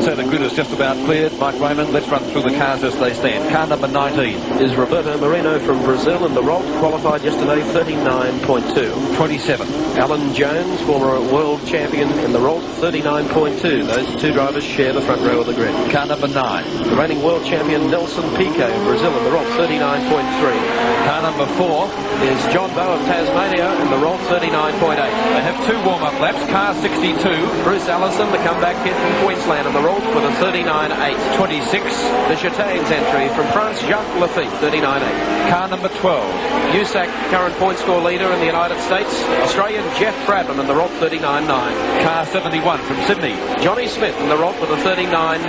So the grid is just about cleared. Mike Raymond, let's run through the cars as they stand. Car number 19 is Roberto Moreno from Brazil, and the Rolt qualified yesterday 39.2. 27. Alan Jones, former world champion in the Rolt, 39.2. Those two drivers share the front row of the grid. Car number 9. The reigning world champion Nelson Piquet of Brazil in the Rolt, 39.3. Car number 4 is John Bowe of Tasmania in the Rolt, 39.8. They have 2 warm-up laps. Car 62. Bruce Allison, the comeback kid from Queensland in the Rolt with a 39.8. 26. The Chatain's entry from France, Jacques Lafitte, 39.8. Car number 12. USAC, current point score leader in the United States, Australian Jeff Brabham in the Rolt, 39.9. Car 71 from Sydney. Johnny Smith in the Rolt with a 39.9.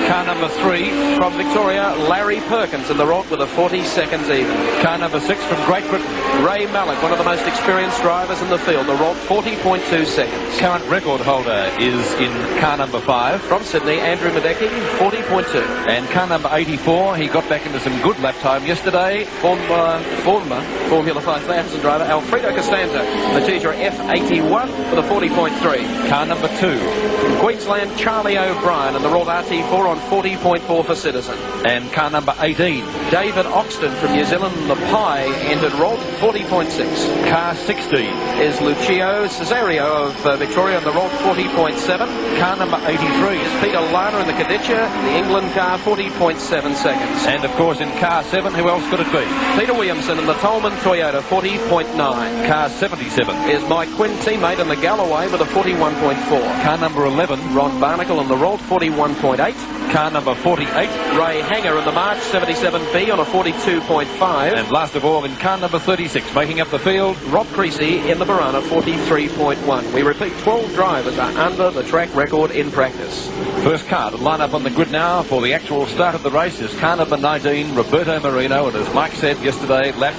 Car number 3 from Victoria, Larry Perkins in the Rolt with a 40 seconds even. Car number 6 from Great Britain. Ray Mallock, one of the most experienced drivers in the field, the Rolt, 40.2 seconds. Current record holder is in car number 5. From Sydney, Andrew Madecki, 40.2. And car number 84, he got back into some good lap time yesterday. Former Formula 5000 driver Alfredo Costanza, Matija F81 with a 40.3. Car number 2. From Queensland, Charlie O'Brien in the Rolt RT4 on 40.4 for Citizen. And car number 18. David Oxton from New Zealand, the Pie entered Rolt, 40.6. Car 16 is Lucio Cesario of Victoria in the Rolt, 40.7. Car number 83 is Peter Lana in the Kaditcha, the England car, 40.7 seconds. And of course in car 7, who else could it be? Peter Williamson in the Tolman Toyota, 40.9. Car 77 is Mike Quinn, teammate in the Galloway with a 41.4. Car number 11, Ron Barnacle in the Rolt, 41.8. Car number 48, Ray Hanger in the March 77B on a 42.5. And last of all, in car number 36, making up the field, Rob Creasy in the Barana, 43.1. We repeat, 12 drivers are under the track record in practice. First car to line up on the grid now for the actual start of the race is car number 19, Roberto Moreno, and as Mike said yesterday, lapped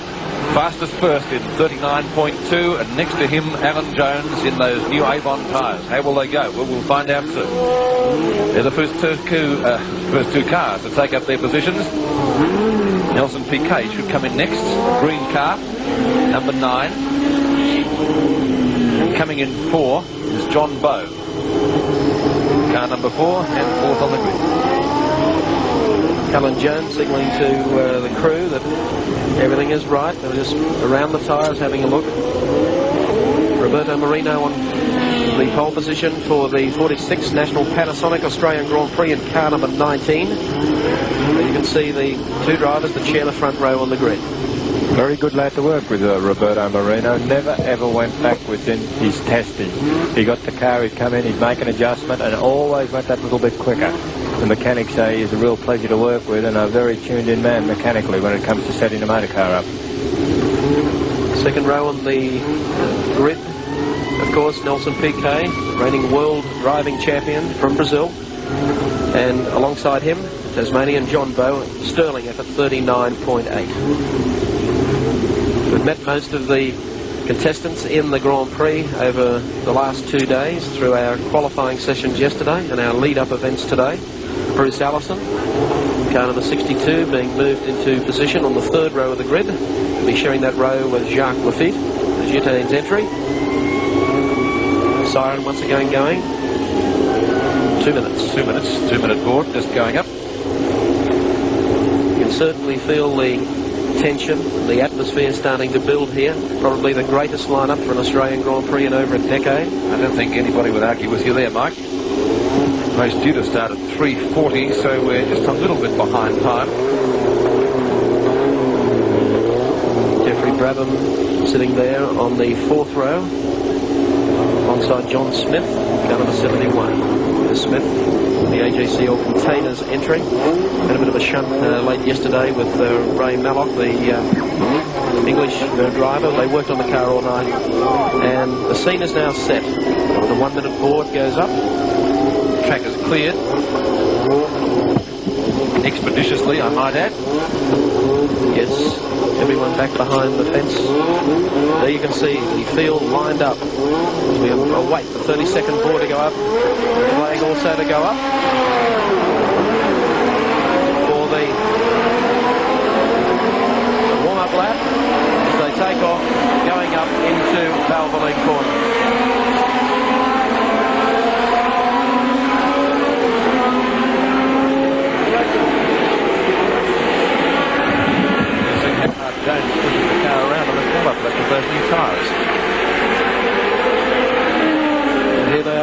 fastest first in 39.2, and next to him Alan Jones in those new Avon tyres. How will they go? Well, we'll find out soon. They're the first two cars to take up their positions. Nelson Piquet should come in next. Green car, number 9. Coming in 4 is John Bowe. Car number 4 and 4th on the grid. Alan Jones signalling to the crew that everything is right. They're just around the tyres having a look. Roberto Moreno on the pole position for the 46th National Panasonic Australian Grand Prix in car number 19. There you can see the two drivers that share the front row on the grid. Very good lad to work with, Roberto Moreno. Never ever went backwards in his testing. He got the car, he'd come in, he'd make an adjustment, and always went that little bit quicker. The mechanics say he's a real pleasure to work with, and a very tuned in man mechanically when it comes to setting the motor car up. Second row on the grid, of course, Nelson Piquet, reigning world driving champion from Brazil. And alongside him, Tasmanian John Bowe, Sterling F at 39.8. We've met most of the contestants in the Grand Prix over the last 2 days through our qualifying sessions yesterday and our lead-up events today. Bruce Allison, car number 62, being moved into position on the third row of the grid. We'll be sharing that row with Jacques Lafitte, the Chatain's entry. Siren once again going. 2 minutes. 2 minutes. 2 minute board just going up. You can certainly feel the tension, the atmosphere starting to build here. Probably the greatest lineup for an Australian Grand Prix in over a decade. I don't think anybody would argue with you there, Mike. Race due to start at 3:40, so we're just a little bit behind time. Jeffrey Brabham sitting there on the 4th row alongside John Smith, car number 71. There's Smith, the AJC All Containers entry. Had a bit of a shunt late yesterday with Ray Mallock, the English driver. They worked on the car all night, and the scene is now set. The 1 minute board goes up. Track is cleared. Expeditiously, I might add. Yes, everyone back behind the fence. There you can see the field lined up. We await the 30-second board to go up. The flag also to go up. For the warm-up lap as they take off, going up into Valvoline Corner.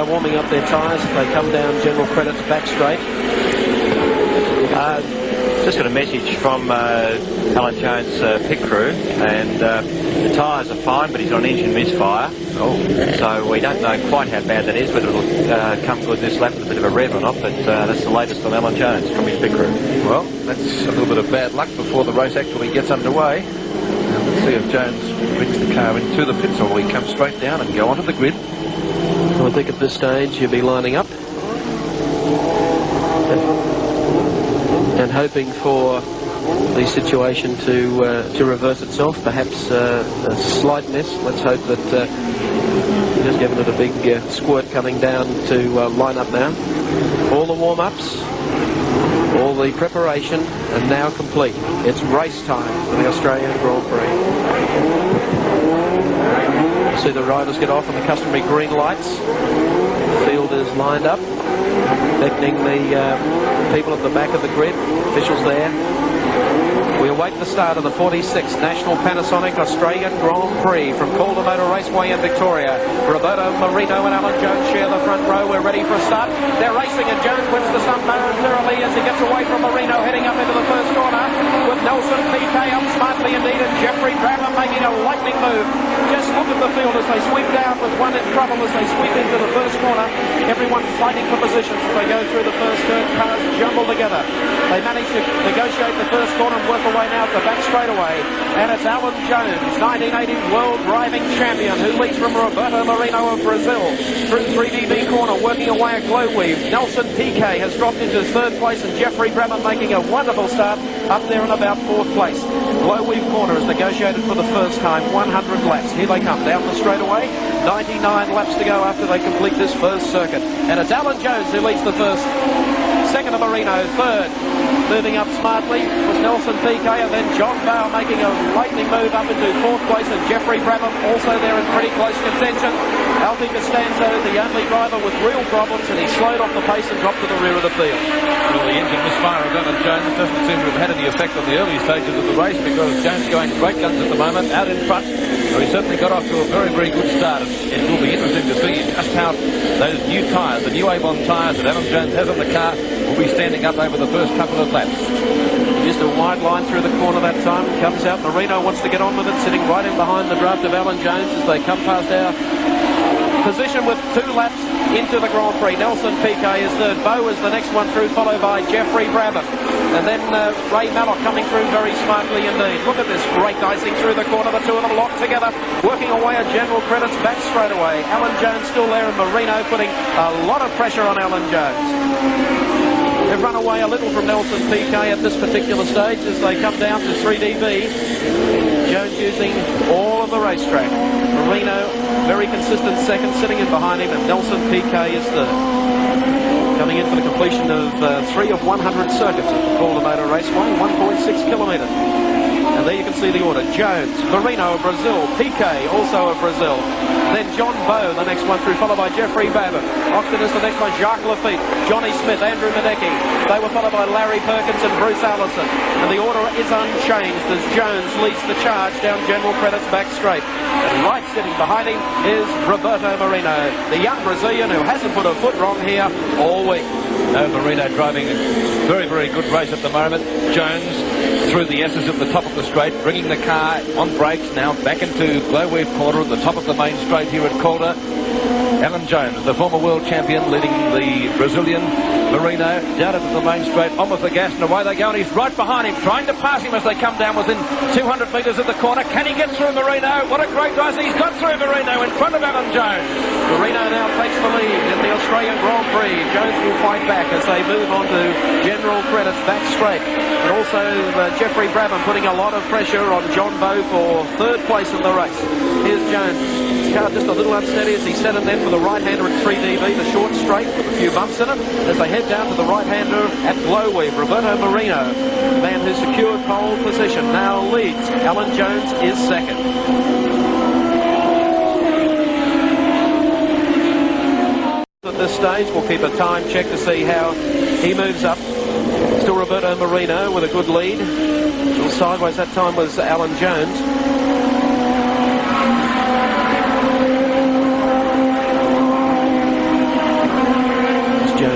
warming up their tyres as they come down General Credit's back straight. Just got a message from Alan Jones' pit crew, and the tyres are fine, but he's got an engine misfire. So we don't know quite how bad that is, whether it'll come good this lap with a bit of a rev or not, but that's the latest from Alan Jones from his pit crew. Well, that's a little bit of bad luck before the race actually gets underway. And let's see if Jones brings the car into the pits, or will he come straight down and go onto the grid. I think at this stage you'll be lining up and hoping for the situation to reverse itself. Perhaps a slight miss. Let's hope that just giving it a big squirt coming down to line up now. All the warm-ups, all the preparation, and now complete. It's race time for the Australian Grand Prix. You see the riders get off on the customary green lights. The field is lined up, beckoning the people at the back of the grid, officials there. We await the start of the 46th National Panasonic Australian Grand Prix from Calder Motor Raceway in Victoria. Roberto Moreno and Alan Jones share the front row. We're ready for a start. They're racing, and Jones wins the stunt momentarily as he gets away from Moreno, heading up into the first corner, with Nelson PK up smartly indeed, and Jeffrey Bradman making a lightning move. Just look at the field as they sweep down, with one in trouble as they sweep into the first corner. Everyone fighting for positions as they go through the first turn. Cars jumble together. They manage to negotiate the first corner and work away now at the back straightaway. And it's Alan Jones, 1980 World Driving Champion, who leads from Roberto Moreno of Brazil through 3DB corner, working away at glow weave. Nelson PK has dropped into third place, and Jeffrey Bradman making a wonderful start up there in about fourth place. Glow weave corner is negotiated for the first time, 100 laps. Here they come down the straightaway. 99 laps to go after they complete this first circuit. And it's Alan Jones who leads the first. Second to Moreno, third. Moving up smartly was Nelson PK, and then John Bowe making a lightning move up into fourth place, and Jeffrey Bradman also there in pretty close contention. Alfie Costanzo, the only driver with real problems, and he slowed off the pace and dropped to the rear of the field. Well, the engine misfire of Alan Jones doesn't seem to have had any effect on the early stages of the race, because Jones going great guns at the moment, out in front. So he certainly got off to a very, very good start. It will be interesting to see just how those new tyres, the new Avon tyres that Alan Jones has on the car, will be standing up over the first couple of laps. Just a wide line through the corner that time. Comes out. Moreno wants to get on with it, sitting right in behind the draft of Alan Jones as they come past our position with 2 laps into the Grand Prix. Nelson PK is third. Bowe is the next one through, followed by Jeffrey Bradman. And then Ray Mallock coming through very smartly indeed. Look at this great icing through the corner. The two of them locked together, working away at General Credit's back straight away. Alan Jones still there, and Moreno putting a lot of pressure on Alan Jones. They've run away a little from Nelson PK at this particular stage as they come down to 3DB. Jones using all of the racetrack. Moreno, very consistent second, sitting in behind him, and Nelson PK is third. Coming in for the completion of 3 of 100 circuits at the Calder Motor Raceway, 1.6 kilometres. And there you can see the order. Jones, Moreno of Brazil, PK also of Brazil. Then John Bowe, the next one through, followed by Jeffrey Bradman. Oxton is the next one, Jacques Lafitte, Johnny Smith, Andrew Madecki. They were followed by Larry Perkins and Bruce Allison. And the order is unchanged as Jones leads the charge down General Credit's back straight. And right sitting behind him is Roberto Moreno, the young Brazilian who hasn't put a foot wrong here all week. Moreno driving a very, very good race at the moment. Jones through the S's at the top of the straight, bringing the car on brakes now back into glow weave corner at the top of the main straight here at Calder. Alan Jones, the former world champion, leading the Brazilian Moreno down into the main straight, on with the gas, and away they go, and he's right behind him, trying to pass him as they come down within 200 metres of the corner. Can he get through Moreno? What a great race. He's got through Moreno in front of Alan Jones. Moreno now takes the lead in the Australian Grand Prix. Jones will fight back as they move on to General Credit's back straight. And also Jeffrey Bradman putting a lot of pressure on John Bowe for third place in the race. Here's Jones. His car just a little unsteady as he set him then for the right-hander at 3DB, the short straight with a few bumps in it, as they head down to the right-hander at Glowweave. Roberto Moreno, the man who secured pole position, now leads. Alan Jones is second. At this stage, we'll keep a time check to see how he moves up. Still Roberto Moreno with a good lead. A little sideways that time was Alan Jones.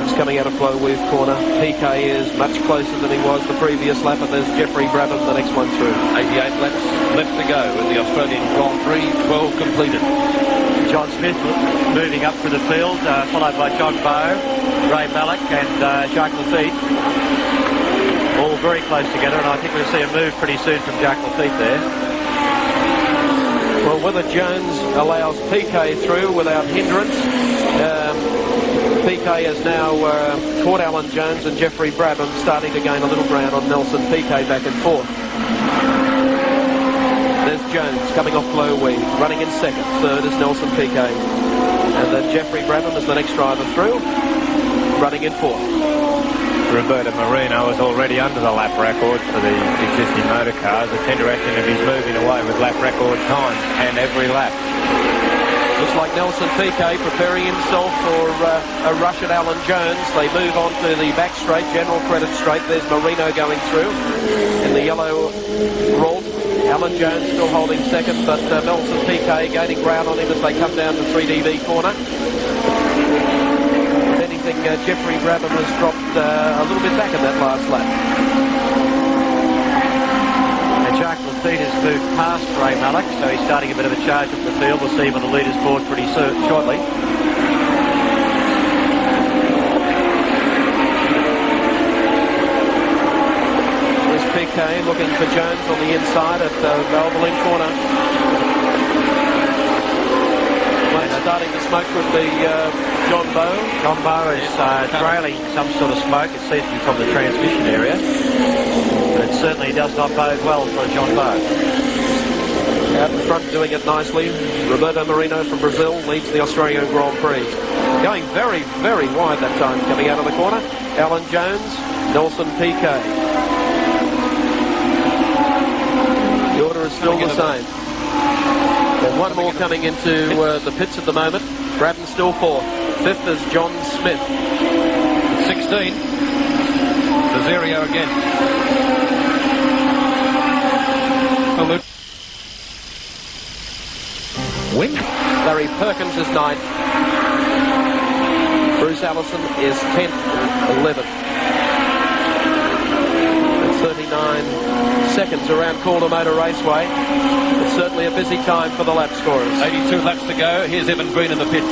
Jones coming out of Flowweave corner. PK is much closer than he was the previous lap, and there's Jeffrey Brabham, the next one through. 88 laps left to go in the Australian Grand Prix, 12 completed. John Smith moving up through the field, followed by John Bowe, Ray Mallock and Jacques Lafitte. All very close together, and I think we'll see a move pretty soon from Jacques Lafitte there. Well, whether Jones allows PK through without hindrance, PK has now caught Alan Jones, and Jeffrey Brabham starting to gain a little ground on Nelson PK back and forth. There's Jones coming off Flowweave, running in second. Third is Nelson PK. And then Jeffrey Brabham is the next driver through, running in fourth. Roberto Moreno was already under the lap record for the existing motor cars. It's interesting that he's moving away with lap record time and every lap. Looks like Nelson PK preparing himself for a rush at Alan Jones. They move on to the back straight, general credit straight. There's Moreno going through in the yellow Rolt. Alan Jones still holding second, but Nelson PK gaining ground on him as they come down to 3DB corner. If anything, Jeffrey Brabham has dropped a little bit back in that last lap. Jacques Lafitte has moved past Ray Mallock, so he's starting a bit of a charge up the field. We'll see him on the leaders board pretty shortly. There's PK looking for Jones on the inside at Valvoline corner. Well, starting to smoke with the John Bowe. John Bowe is trailing some sort of smoke. It seems to be from the transmission area. But it certainly does not bode well for John Bowe. Out in front doing it nicely. Roberto Moreno from Brazil leads the Australian Grand Prix. Going very, very wide that time coming out of the corner. Alan Jones, Nelson PK. The order is still the same. There's one more coming into the pits at the moment. Brabham still fourth. Fifth is John Smith. 16. Cesario again. Win. Larry Perkins is ninth. Bruce Allison is 10th, 11th. And 39 seconds around Calder Motor Raceway. It's certainly a busy time for the lap scorers. 82 laps to go. Here's Evan Green in the pits.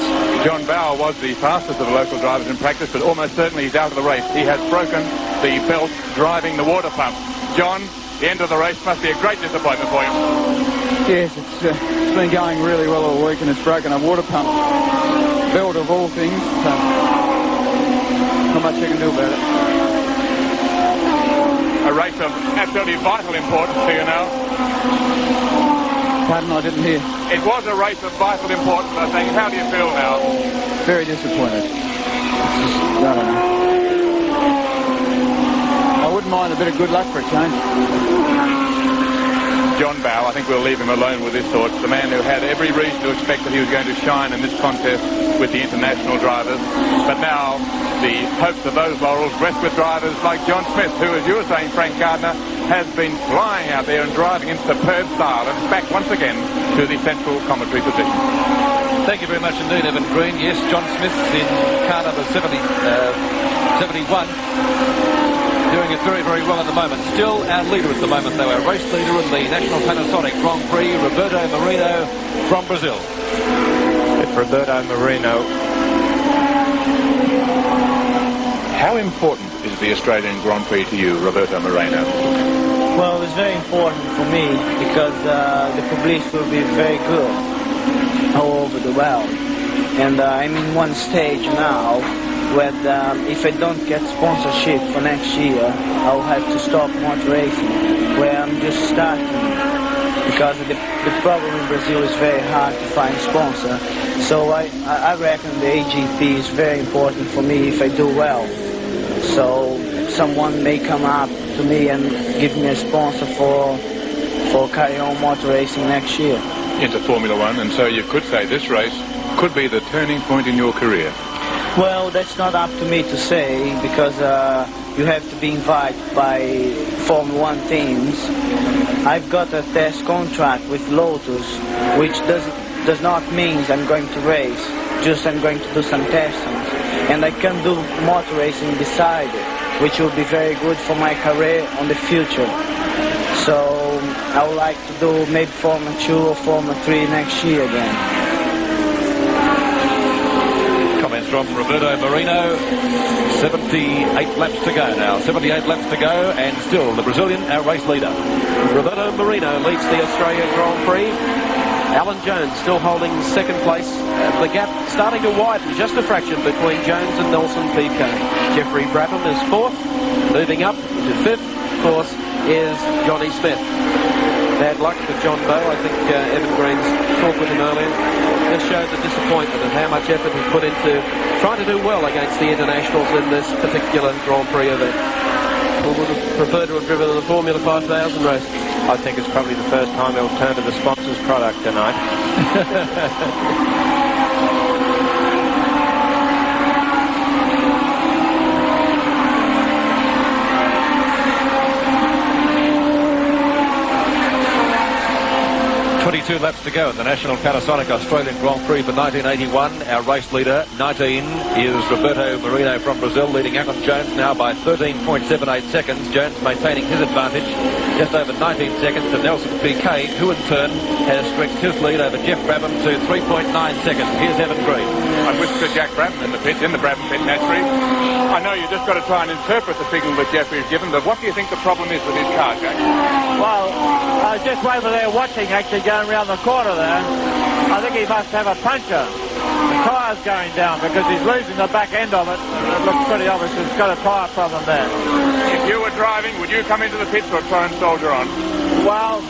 John Bowe was the fastest of the local drivers in practice, but almost certainly he's out of the race. He has broken the belt driving the water pump. John, the end of the race must be a great disappointment for you. Yes, it's been going really well all week, and it's broken a water pump belt of all things. So not much you can do about it. A race of absolutely vital importance to you now. Pardon, I didn't hear. It was a race of vital importance, I think. How do you feel now? Very disappointed. It's just, I don't know. I wouldn't mind a bit of good luck for a change. John Bowe, I think we'll leave him alone with his thoughts. The man who had every reason to expect that he was going to shine in this contest with the international drivers. But now the hopes of those laurels rest with drivers like John Smith, who, as you were saying, Frank Gardner, has been flying out there and driving in superb style and back once again to the central commentary position. Thank you very much indeed, Evan Green. Yes, John Smith's in car number 71. Doing it very, very well at the moment. Still our leader at the moment, though. Our race leader in the National Panasonic Grand Prix, Roberto Moreno from Brazil. It's Roberto Moreno. How important is the Australian Grand Prix to you, Roberto Moreno? Well, it's very important for me because the publicity will be very good all over the world. And I'm in one stage now where if I don't get sponsorship for next year, I'll have to stop motor racing, where I'm just starting. Because the problem in Brazil is very hard to find sponsor. So I reckon the AGP is very important for me if I do well. So someone may come up to me and give me a sponsor for carry on motor racing next year. Into Formula One, and so you could say this race could be the turning point in your career. Well, that's not up to me to say, because you have to be invited by Formula One teams. I've got a test contract with Lotus, which does not mean I'm going to race, just I'm going to do some testing. and I can do motor racing beside it, which will be very good for my career on the future. So I would like to do maybe Formula 2 or Formula 3 next year again. Comments from Roberto Moreno. 78 laps to go now. 78 laps to go, and still the Brazilian, our race leader. Roberto Moreno leads the Australian Grand Prix. Alan Jones still holding second place. The gap starting to widen just a fraction between Jones and Nelson Piquet. Jeffrey Brabham is fourth. Moving up to fifth, of course, is Johnny Smith. Bad luck for John Bowe. I think Evan Green's talked with him earlier. Just showed the disappointment of how much effort he put into trying to do well against the internationals in this particular Grand Prix event. Who would have preferred to have driven the Formula 5000 race? I think it's probably the first time he'll turn to the sponsor's product tonight. 22 laps to go in the National Panasonic Australian Grand Prix for 1981. Our race leader, 19, is Roberto Moreno from Brazil, leading Alan Jones now by 13.78 seconds. Jones maintaining his advantage just over 19 seconds to Nelson Piquet, who in turn has stretched his lead over Jeff Brabham to 3.9 seconds. Here's Evan Green. I wish to Jack Brabham in the pit, in the Brabham pit naturally. I know you just got to try and interpret the signal that Jeffrey's given, but what do you think the problem is with his car, Jack? Well, I was just over there watching, actually, going around the corner there. I think he must have a puncture. The tyre's going down because he's losing the back end of it. It looks pretty obvious he's got a tyre problem there. If you were driving, would you come into the pits or try and soldier on? Well,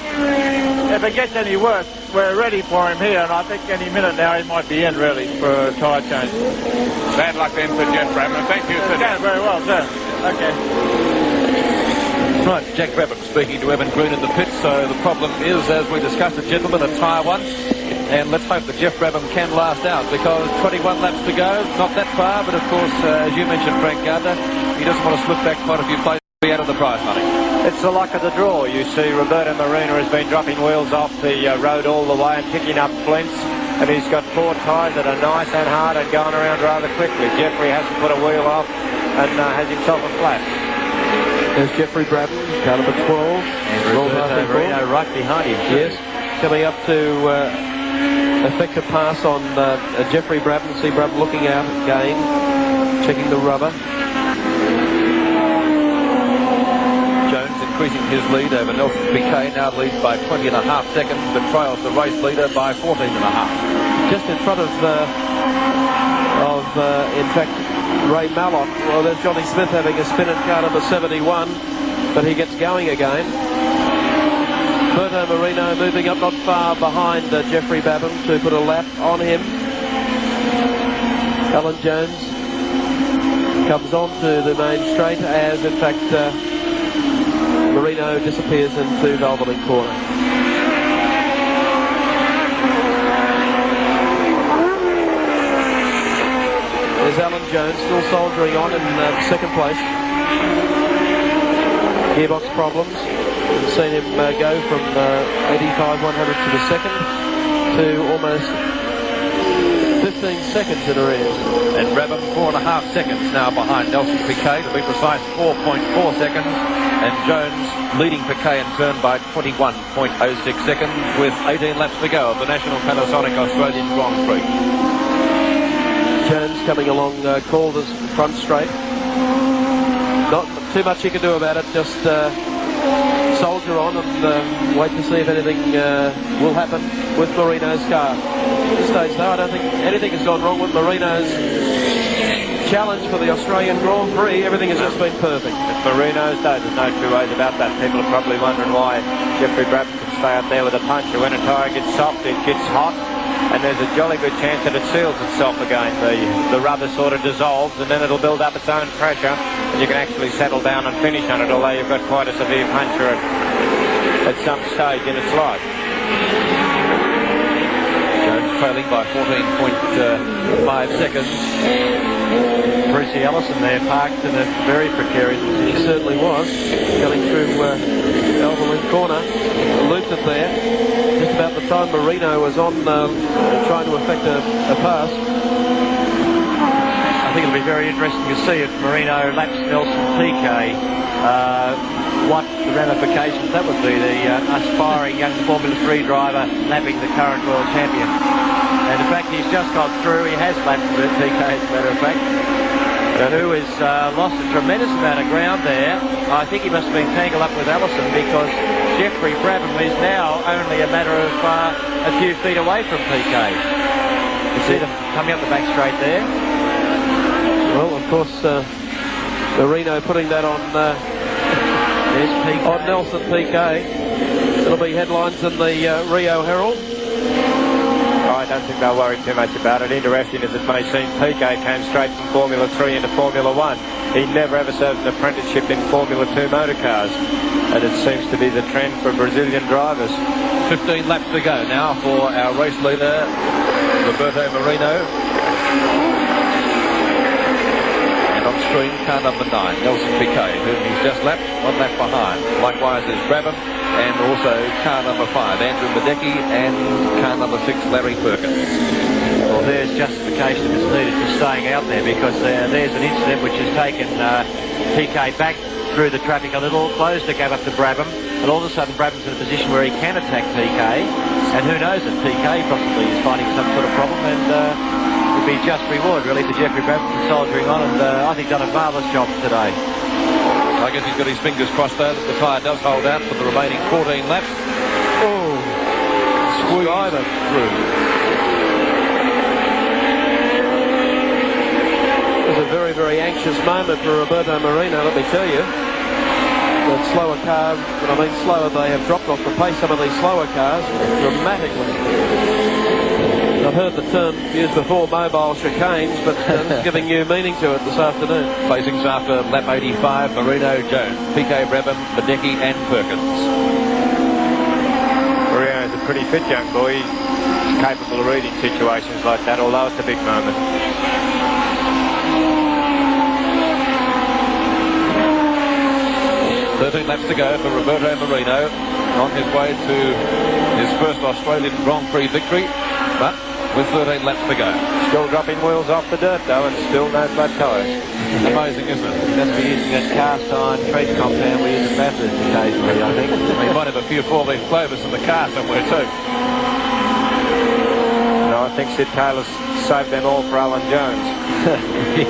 if it gets any worse, we're ready for him here, and I think any minute now he might be in, really, for a tyre change. Bad luck then for Jeff Brabham. Thank you, sir. Yeah, very well, sir. Okay. Right, Jack Brabham speaking to Evan Green in the pit. So the problem is, as we discussed, a gentleman, a tyre one. And let's hope that Jeff Brabham can last out, because 21 laps to go, not that far, but of course, as you mentioned, Frank Gardner, he doesn't want to slip back quite a few places to be out of the prize money. It's the luck of the draw. You see, Roberto Moreno has been dropping wheels off the road all the way and picking up flints, and he's got four tyres that are nice and hard and going around rather quickly. Jeffrey hasn't put a wheel off and has himself a flat. There's Jeffrey Brabham, car number 12. And Roberto Moreno right behind him. Yes, coming up to effect a pass on Jeffrey Brabham. See Brabham looking out again, checking the rubber. Jones increasing his lead over Nelson Piquet, now leads by 20.5 seconds, but trails the race leader by 14.5. Just in front of in fact, Ray Malott. Well, there's Johnny Smith having a spin at car number 71, but he gets going again. Roberto Moreno moving up not far behind Jeffrey Brabham to put a lap on him. Alan Jones comes on to the main straight as, in fact, Moreno disappears into Valvoline Corner. There's Alan Jones still soldiering on in second place. Gearbox problems. We've seen him go from 85/100 to the second to almost 15 seconds in arrears. And Brabham 4.5 seconds now behind Nelson Piquet, to be precise 4.4 seconds. And Jones leading Piquet in turn by 21.06 seconds with 18 laps to go of the National Panasonic Australian Grand Prix. Jones coming along Calder's front straight. Not too much he can do about it, just soldier on and wait to see if anything will happen with Moreno's car. At this stage though, I don't think anything has gone wrong with Moreno's challenge for the Australian Grand Prix. Everything has just been perfect. If Moreno's though, there's no two ways about that. People are probably wondering why Jeffrey Brabham can stay up there with a puncher. When a tyre gets soft, it gets hot, and there's a jolly good chance that it seals itself again. The rubber sort of dissolves, and then it'll build up its own pressure, and you can actually settle down and finish on it, although you've got quite a severe puncture at some stage in its life. Jones trailing by 14.5 seconds. Brucey Ellison there parked in a very precarious position. He certainly was. Going through Valvoline Corner, looped it there. Just about the time Moreno was on trying to effect a pass. I think it'll be very interesting to see if Moreno laps Nelson Piquet, what the ramifications that would be, the aspiring young Formula 3 driver lapping the current world champion. And in fact, he's just got through. He has lapped Piquet, as a matter of fact, who has lost a tremendous amount of ground there. I think he must have been tangled up with Allison, because Jeffrey Brabham is now only a matter of a few feet away from Piquet. You see them coming up the back straight there. Well, of course, Moreno putting that on Nelson Piquet. It'll be headlines in the Rio Herald. I don't think they'll worry too much about it. Interesting as it may seem, Piquet came straight from Formula 3 into Formula 1. He never ever served an apprenticeship in Formula 2 motorcars, and it seems to be the trend for Brazilian drivers. 15 laps to go now for our race leader, Alberto Moreno. And on screen, car number 9, Nelson Piquet, whom he's just lapped, 1 lap behind. Likewise is Brabham, and also car number 5, Andrew Madecki, and car number 6, Larry Perkins. Well, there's justification that's needed for staying out there, because there's an incident which has taken Piquet back through the traffic a little, closed the gap up to Brabham, and all of a sudden Brabham's in a position where he can attack Piquet, and who knows if Piquet possibly is finding some sort of problem, and it would be just reward really for Jeffrey Brabham for soldiering on, and I think done a marvellous job today. I guess he's got his fingers crossed though that the tyre does hold out for the remaining 14 laps. Oh, squeeze it through. It was a very, very anxious moment for Roberto Moreno, let me tell you. The slower cars, when I mean slower, they have dropped off the pace, some of these slower cars, dramatically. I've heard the term used before, mobile chicanes, but it's giving new meaning to it this afternoon. Placings after lap 85, Moreno, Jones, Piquet, Brabham, Madecki and Perkins. Moreno's a pretty fit young boy. He's capable of reading situations like that, although it's a big moment. 13 laps to go for Roberto Moreno, on his way to his first Australian Grand Prix victory, but with 13 laps to go. Still dropping wheels off the dirt though, and still no flat tyres. Amazing, isn't it? He must be using that cast iron treacle compound we use at Bathurst occasionally, I think. He might have a few 4-leaf clovers in the car somewhere too. No, I think Sid Taylor's saved them all for Alan Jones.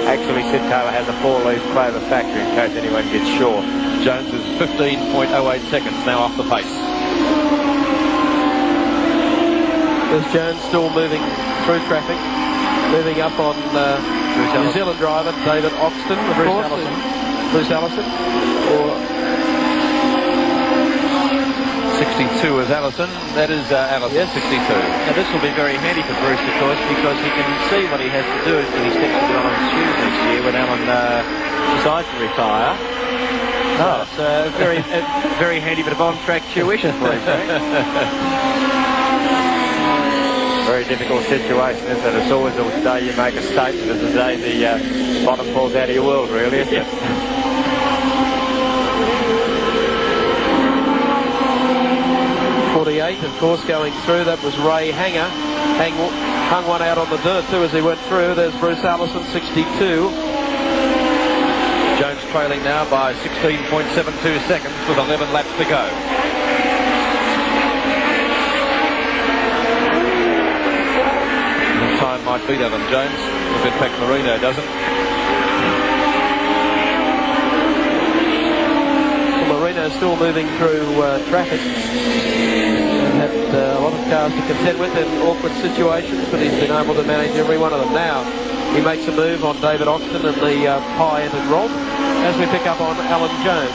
Actually, Sid Taylor has a 4-leaf clover factory in case anyone gets short. Jones is 15.08 seconds now off the pace. There's Jones still moving through traffic, moving up on New Zealand driver David Oxton, of course. Bruce Allison. 62 is Allison. That is Allison, yes. 62. Now this will be very handy for Bruce, of course, because he can see what he has to do when he steps into Alan's shoes next year when Alan decides to retire. Oh, it's very handy bit of on-track tuition for him. Very difficult situation, isn't it? It's always the day you make a statement, it's the day the bottom falls out of your world, really, isn't it? 48, of course, going through. That was Ray Hanger. Hung one out on the dirt too as he went through. There's Bruce Allison, 62. Jones trailing now by 16.72 seconds with 11 laps to go. The time might beat Alan Jones, if in fact Moreno doesn't. Moreno still moving through traffic. And had a lot of cars to contend with in awkward situations, but he's been able to manage every one of them. Now he makes a move on David Oxton and the high-ended rod as we pick up on Alan Jones.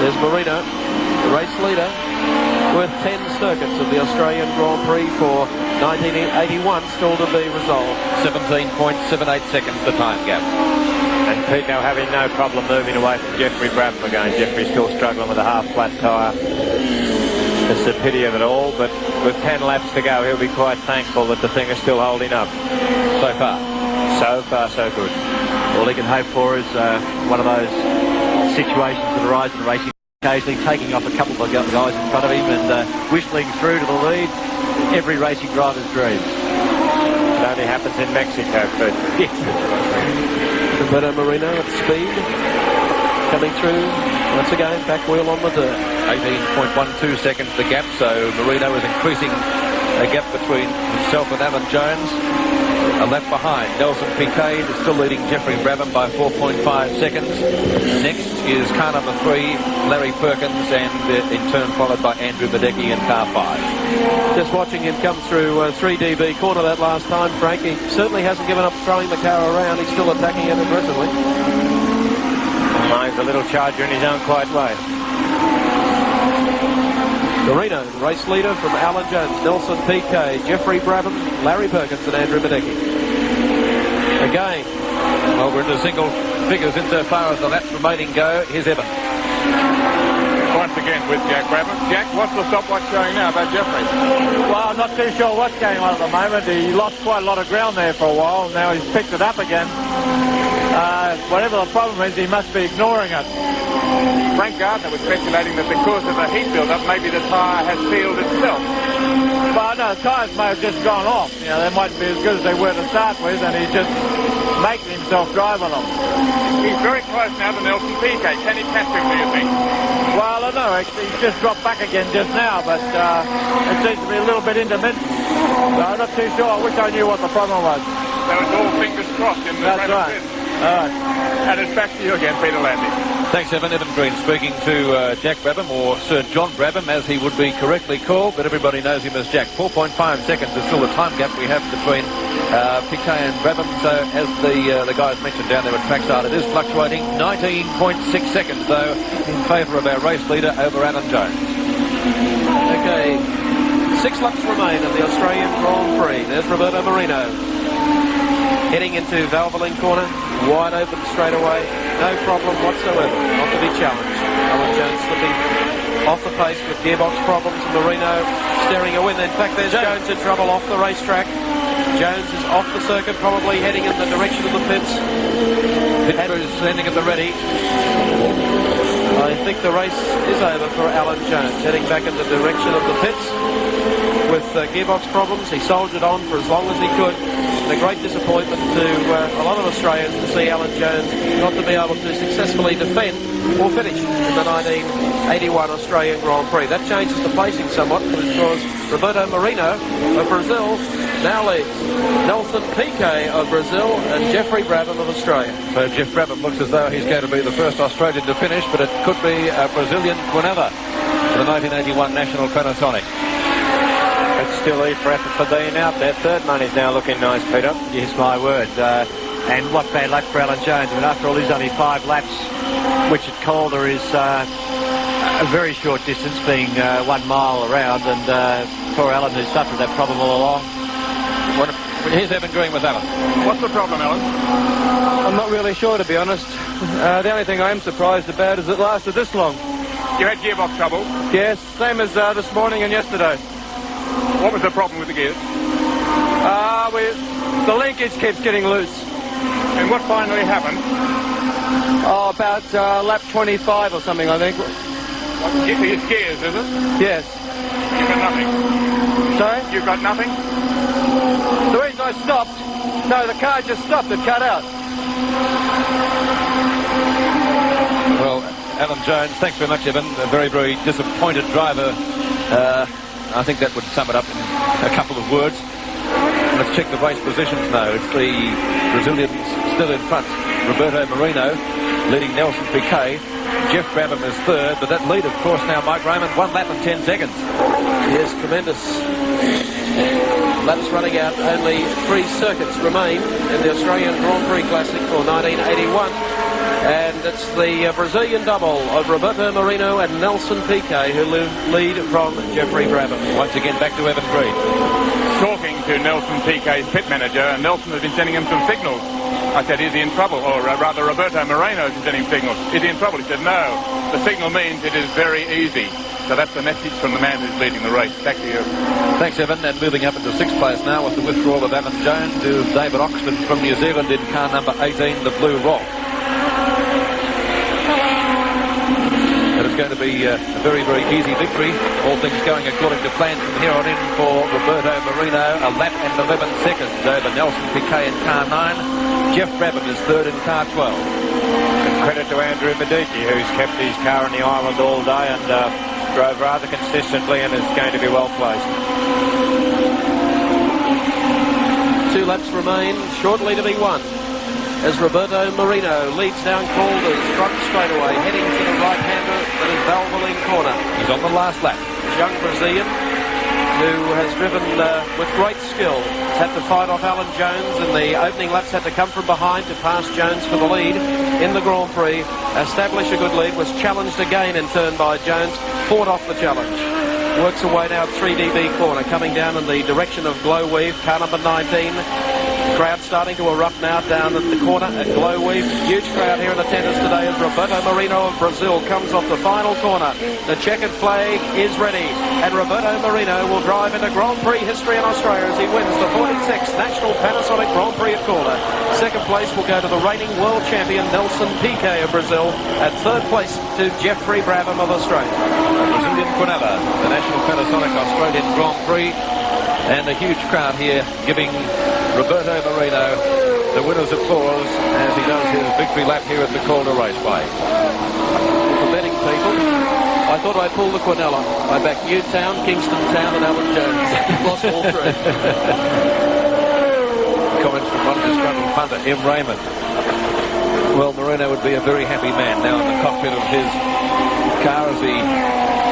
There's Moreno, the race leader, worth 10 circuits of the Australian Grand Prix for 1981, still to be resolved. 17.78 seconds the time gap. And Pico having no problem moving away from Jeffrey Brabham again. Jeffrey's still struggling with a half-flat tyre. It's the pity of it all, but with 10 laps to go, he'll be quite thankful that the thing is still holding up. So far. So far, so good. All he can hope for is one of those situations that arise in racing, occasionally taking off a couple of guys in front of him and whistling through to the lead. Every racing driver's dream. It only happens in Mexico, but Alberto Moreno at speed. Coming through once again, back wheel on the dirt. 18.12 seconds the gap, so Moreno is increasing a gap between himself and Alan Jones. A lap behind. Nelson Piquet is still leading Jeffrey Brabham by 4.5 seconds. Next is car number 3, Larry Perkins, and in turn followed by Andrew Badecki in car 5. Just watching him come through 3DB corner that last time, Frank, he certainly hasn't given up throwing the car around. He's still attacking it aggressively. He's a little charger in his own quiet way. Moreno, race leader from Alan Jones, Nelson Piquet, Jeffrey Brabham, Larry Perkins and Andrew Badecki. Again. Well, we're into single figures insofar as the laps remaining go. Here's Evan. Once again with Jack Brabham. Jack, what's the stopwatch showing now about Jeffrey? Well, I'm not too sure what's going on at the moment. He lost quite a lot of ground there for a while. Now he's picked it up again. Whatever the problem is, he must be ignoring it. Frank Gardner was speculating that because of the heat build-up, maybe the tyre has sealed itself. Well, no, the tyres may have just gone off. You know, they mightn't be as good as they were to start with, and he's just making himself drive on them. He's very close now to Nelson Piquet. Can he catch him, do you think? Well, I don't know. Actually, he's just dropped back again just now, but it seems to be a little bit intermittent. So I'm not too sure. I wish I knew what the problem was. So it's all fingers crossed in the That's right. All right. And it's back to you again, Peter Landy. Thanks, Evan. Evan Green speaking to Jack Brabham, or Sir John Brabham, as he would be correctly called, but everybody knows him as Jack. 4.5 seconds is still the time gap we have between Piquet and Brabham. So, as the guys mentioned down there at trackside, it is fluctuating. 19.6 seconds, though, in favour of our race leader over Alan Jones. Okay, 6 laps remain of the Australian Grand Prix. There's Roberto Moreno. Heading into Valvoline corner, wide open straight away, no problem whatsoever, not to be challenged. Alan Jones slipping off the pace with gearbox problems, Moreno staring a win. In fact, there's Jones in trouble off the racetrack. Jones is off the circuit, probably heading in the direction of the pits. Pit crew is standing at the ready. I think the race is over for Alan Jones, heading back in the direction of the pits with gearbox problems. He soldiered on for as long as he could. And a great disappointment to a lot of Australians to see Alan Jones not to be able to successfully defend or finish in the 1981 Australian Grand Prix. That changes the placing somewhat because Roberto Moreno of Brazil now leads. Nelson Piquet of Brazil and Jeffrey Brabham of Australia. So Jeff Brabham looks as though he's going to be the first Australian to finish, but it could be a Brazilian Quinella for the 1981 National Panasonic. It's still E for effort for being out there. Third money's now looking nice, Peter. Yes, my word. And what bad luck for Alan Jones. I mean, after all, he's only 5 laps, which at Calder is a very short distance, being 1 mile around. And poor Alan, who's suffered that problem all along. Here's Evan Green with Alan. What's the problem, Alan? I'm not really sure, to be honest. The only thing I am surprised about is it lasted this long. You had gearbox trouble? Yes, same as this morning and yesterday. What was the problem with the gears? The linkage keeps getting loose. And what finally happened? Oh, about lap 25 or something, I think. His gears, is it? Yes. You've got nothing? Sorry? You've got nothing? The reason I stopped, no, the car just stopped, it cut out. Well, Alan Jones, thanks very much, Evan. A very, very disappointed driver. I think that would sum it up in a couple of words. Let's check the race positions now. It's the Brazilians still in front. Roberto Moreno leading Nelson Piquet. Jeff Brabham is third, but that lead, of course, now Mike Raymond, 1 lap and 10 seconds. Yes, tremendous. Laps running out. Only 3 circuits remain in the Australian Grand Prix Classic for 1981. And it's the Brazilian double of Roberto Moreno and Nelson Piquet who lead from Jeffrey Brabham. Once again, back to Evan Green. Talking to Nelson Piquet's pit manager, and Nelson has been sending him some signals. I said, is he in trouble? Or rather, Roberto Moreno is sending signals. Is he in trouble? He said, no. The signal means it is very easy. So that's the message from the man who's leading the race. Back to you. Thanks, Evan. And moving up into 6th place now with the withdrawal of Alan Jones is David Oxford from New Zealand in car number 18, the Blue Rock. is going to be a very, very easy victory. All things going according to plan from here on in for Roberto Moreno. A lap and 11 seconds over Nelson Piquet in car 9. Jeff Brabham is third in car 12. And credit to Andrew Medici, who's kept his car on the island all day and drove rather consistently and is going to be well placed. 2 laps remain, shortly to be won, as Roberto Moreno leads down Calder's front straightaway, heading to the right-hander that is Valvoline corner. He's on the last lap. Young Brazilian, who has driven with great skill, has had to fight off Alan Jones in the opening laps, had to come from behind to pass Jones for the lead in the Grand Prix, establish a good lead, was challenged again in turn by Jones, fought off the challenge. Works away now at 3DB corner, coming down in the direction of Glowweave, car number 19. Crowd starting to erupt now down at the corner at Glowweave. Huge crowd here in attendance today as Roberto Moreno of Brazil comes off the final corner. The checkered flag is ready, and Roberto Moreno will drive into Grand Prix history in Australia as he wins the 46th National Panasonic Grand Prix at Calder. Second place will go to the reigning world champion Nelson Piquet of Brazil, and third place to Jeffrey Brabham of Australia. Brazilian Quinella, the National Panasonic Australian Grand Prix, and a huge crowd here giving Roberto Moreno the winner's applause as he does his victory lap here at the Calder Raceway. For betting people, I thought I'd pull the Quinella. I backed Newtown, Kingston Town and Alan Jones. Lost all 3. Comments from one disgruntled punter, M. Raymond. Well, Moreno would be a very happy man now in the cockpit of his car as he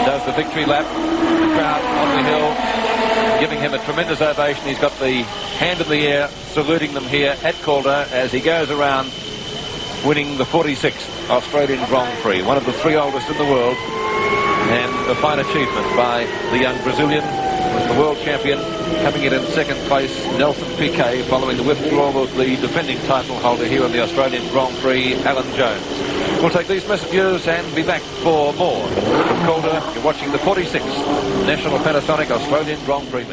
does the victory lap. The crowd on the hill giving him a tremendous ovation. He's got the hand in the air saluting them here at Calder as he goes around winning the 46th Australian Grand Prix, one of the 3 oldest in the world, and a fine achievement by the young Brazilian with the world champion coming in second place, Nelson Piquet, following the withdrawal of the defending title holder here in the Australian Grand Prix, Alan Jones. We'll take these messages and be back for more. From Calder, you're watching the 46th National Panasonic Australian Grand Prix.